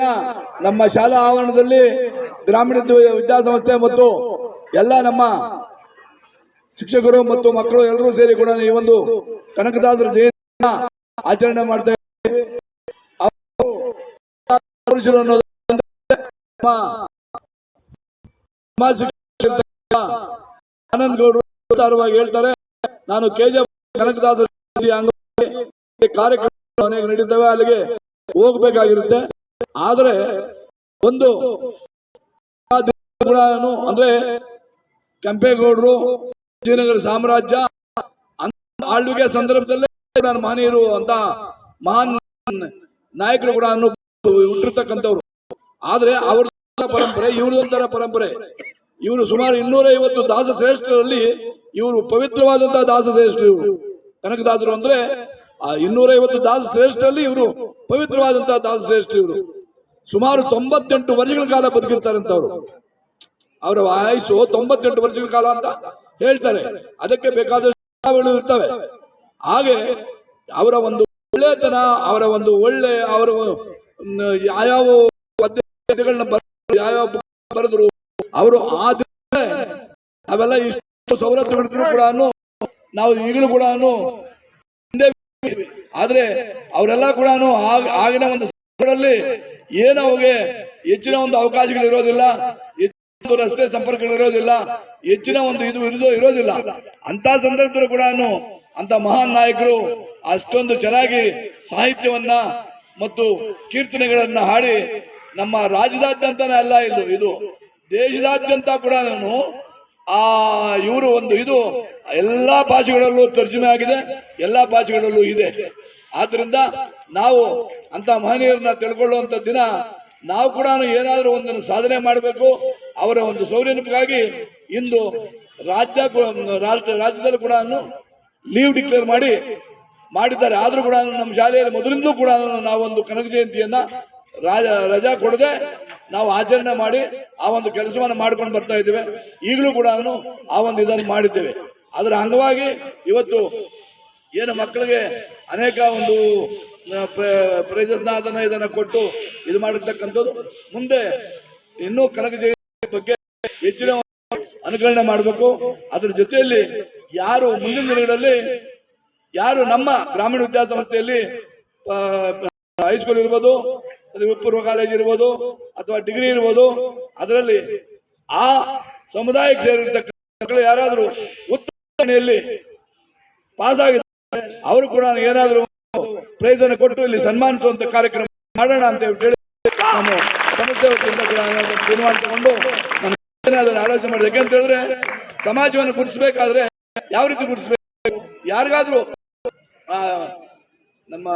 ನಮ್ಮ ಶಾಲಾ ಆವರಣದಲ್ಲಿ ಗ್ರಾಮೀಣ ವಿದ್ಯಾಸಂಸ್ಥೆ ಮತ್ತು ಎಲ್ಲ ನಮ್ಮ ಶಿಕ್ಷಕರು ಮತ್ತು ಮಕ್ಕಳು ಎಲ್ಲರೂ ಸೇರಿ ಕೂಡ ಈ ಒಂದು ಕನಕದಾಸರ ಜಯಂತಿಯನ್ನು ಆಚರಣೆ ಮಾಡ್ತಾ ಇದ್ದೀವಿ. ಆನಂದ್ ಗೌಡರು ವಿಚಾರವಾಗಿ ಹೇಳ್ತಾರೆ. ನಾನು ಕೆಜೆ ಕನಕದಾಸರ ಕಾರ್ಯಕ್ರಮ ಅನೇಕ ನಡೀತವೆ, ಅಲ್ಲಿಗೆ ಹೋಗ್ಬೇಕಾಗಿರುತ್ತೆ. ಆದರೆ ಒಂದು ಅಂದ್ರೆ ಕೆಂಪೇಗೌಡರು ವಿಜಯನಗರ ಸಾಮ್ರಾಜ್ಯ ಆಳ್ವಿಕೆ ಸಂದರ್ಭದಲ್ಲೇ ನಾನು ಮಹನೀಯರು ಅಂತ ಮಹಾನ್ ನಾಯಕರು ಕೂಡ ಹುಟ್ಟಿರ್ತಕ್ಕಂಥವ್ರು. ಆದ್ರೆ ಅವ್ರ ಪರಂಪರೆ ಇವ್ರದೊಂಥರ ಪರಂಪರೆ. ಇವರು ಸುಮಾರು 250 ದಾಸ ಶ್ರೇಷ್ಠರಲ್ಲಿ ಇವರು ಪವಿತ್ರವಾದಂತಹ ದಾಸ ಶ್ರೇಷ್ಠರು. ಇವರು ಕನಕದಾಸರು ಅಂದ್ರೆ ಆ 250 ದಾಸ ಶ್ರೇಷ್ಠರಲ್ಲಿ ಇವರು ಪವಿತ್ರವಾದಂತಹ ದಾಸ ಶ್ರೇಷ್ಠ. ಇವರು ಸುಮಾರು 98 ವರ್ಷಗಳ ಕಾಲ ಬದುಕಿರ್ತಾರಂತವ್ರು. ಅವರ ಆಯುಸ್ಸು 98 ವರ್ಷಗಳ ಕಾಲ ಅಂತ ಹೇಳ್ತಾರೆ. ಅದಕ್ಕೆ ಬೇಕಾದಷ್ಟು ಇರ್ತವೆ. ಹಾಗೆ ಅವರ ಒಂದು ಒಳ್ಳೆತನ, ಅವರ ಒಂದು ಒಳ್ಳೆ ಅವರ ಯಾವ್ಯಾವ ಪದ್ಯಗಳನ್ನ ಯಾವ್ಯಾವ ಬರೆದ್ರು ಅವರು ಅವೆಲ್ಲ ಇಷ್ಟು ಸವಲತ್ತುಗಳಿದ್ರು ಕೂಡ ನಾವು ಈಗಲೂ ಕೂಡ ಆದ್ರೆ ಅವರೆಲ್ಲ ಕೂಡ ಆಗಿನ ಒಂದು ಏನು ಅವಿಗೆ ಹೆಚ್ಚಿನ ಒಂದು ಅವಕಾಶಗಳು ಇರೋದಿಲ್ಲ, ಹೆಚ್ಚಿನ ರಸ್ತೆ ಸಂಪರ್ಕಗಳು ಇರೋದಿಲ್ಲ, ಹೆಚ್ಚಿನ ಒಂದು ಇರೋದಿಲ್ಲ. ಅಂತ ಸಂದರ್ಭದಲ್ಲೂ ಕೂಡ ಅಂತ ಮಹಾನ್ ನಾಯಕರು ಅಷ್ಟೊಂದು ಚೆನ್ನಾಗಿ ಸಾಹಿತ್ಯವನ್ನ ಮತ್ತು ಕೀರ್ತನೆಗಳನ್ನ ಹಾಡಿ ನಮ್ಮ ರಾಜ್ಯದಾದ್ಯಂತನೇ ಅಲ್ಲ, ಇದು ದೇಶದಾದ್ಯಂತ ಕೂಡ ಇವರು ಒಂದು ಇದು ಎಲ್ಲಾ ಭಾಷೆಗಳಲ್ಲೂ ತರ್ಜುಮೆ ಆಗಿದೆ, ಎಲ್ಲಾ ಭಾಷೆಗಳಲ್ಲೂ ಇದೆ. ಆದ್ರಿಂದ ನಾವು ಅಂತ ಮಹನೀಯರನ್ನ ತಿಳ್ಕೊಳ್ಳುವಂತ ದಿನ ನಾವು ಕೂಡ ಏನಾದರೂ ಒಂದನ್ನು ಸಾಧನೆ ಮಾಡಬೇಕು. ಅವರ ಒಂದು ಸೌಲಭ್ಯಕ್ಕಾಗಿ ಇಂದು ರಾಜ್ಯದಲ್ಲಿ ಕೂಡ ಲೀವ್ ಡಿಕ್ಲೇರ್ ಮಾಡಿದ್ದಾರೆ. ಆದ್ರೂ ಕೂಡ ನಮ್ಮ ಶಾಲೆಯಲ್ಲಿ ಮೊದಲಿಂದಲೂ ಕೂಡ ನಾವೊಂದು ಕನಕ ಜಯಂತಿಯನ್ನ ರಜಾ ಕೊಡದೆ ನಾವು ಆಚರಣೆ ಮಾಡಿ ಆ ಒಂದು ಕೆಲಸವನ್ನು ಮಾಡ್ಕೊಂಡು ಬರ್ತಾ ಇದ್ದೇವೆ. ಈಗಲೂ ಕೂಡ ಆ ಒಂದು ಇದನ್ನು ಮಾಡಿದ್ದೇವೆ. ಅದರ ಅಂಗವಾಗಿ ಇವತ್ತು ಏನು ಮಕ್ಕಳಿಗೆ ಅನೇಕ ಒಂದು ಪ್ರೈಸಸ್ನ ಇದನ್ನ ಕೊಟ್ಟು ಇದು ಮಾಡಿರ್ತಕ್ಕಂಥದ್ದು. ಮುಂದೆ ಇನ್ನೂ ಕನಕ ಜಯಂತಿ ಬಗ್ಗೆ ಹೆಚ್ಚಿನ ಅನುಕರಣೆ ಮಾಡಬೇಕು. ಅದರ ಜೊತೆಯಲ್ಲಿ ಯಾರು ಮುಂದಿನ ದಿನಗಳಲ್ಲಿ ಯಾರು ನಮ್ಮ ಗ್ರಾಮೀಣ ವಿದ್ಯಾಸಂಸ್ಥೆಯಲ್ಲಿ ಹೈಸ್ಕೂಲ್ ಇರ್ಬೋದು, ಪೂರ್ವ ಕಾಲೇಜ್ ಇರ್ಬೋದು ಅಥವಾ ಡಿಗ್ರಿ ಇರ್ಬೋದು, ಅದರಲ್ಲಿ ಆ ಸಮುದಾಯಕ್ಕೆ ಸೇರಿರ್ತಕ್ಕಂಥ ಯಾರಾದರೂ ಉತ್ತಮದಲ್ಲಿ ಪಾಸ್ ಆಗಿದ್ದಾರೆ ಅವರು ಕೂಡ ಏನಾದರೂ ಪ್ರೈಸ್ ಅನ್ನು ಕೊಟ್ಟು ಇಲ್ಲಿ ಸನ್ಮಾನಿಸುವಂತ ಕಾರ್ಯಕ್ರಮ ಮಾಡೋಣ ಅಂತ ಹೇಳಿ ನಾನು ಸಂಸ್ಥೆ ವತಿಯಿಂದ ಕೂಡ ತೀರ್ಮಾನ ತಗೊಂಡು ನಾನು ಆಲೋಚನೆ ಮಾಡಿದೆ. ಯಾಕೆಂತ ಹೇಳಿದ್ರೆ ಸಮಾಜವನ್ನು ಗುರುತಿಸಬೇಕಾದ್ರೆ ಯಾವ ರೀತಿ ಗುರುತಿಸಬೇಕು, ಯಾರಿಗಾದ್ರೂ ನಮ್ಮ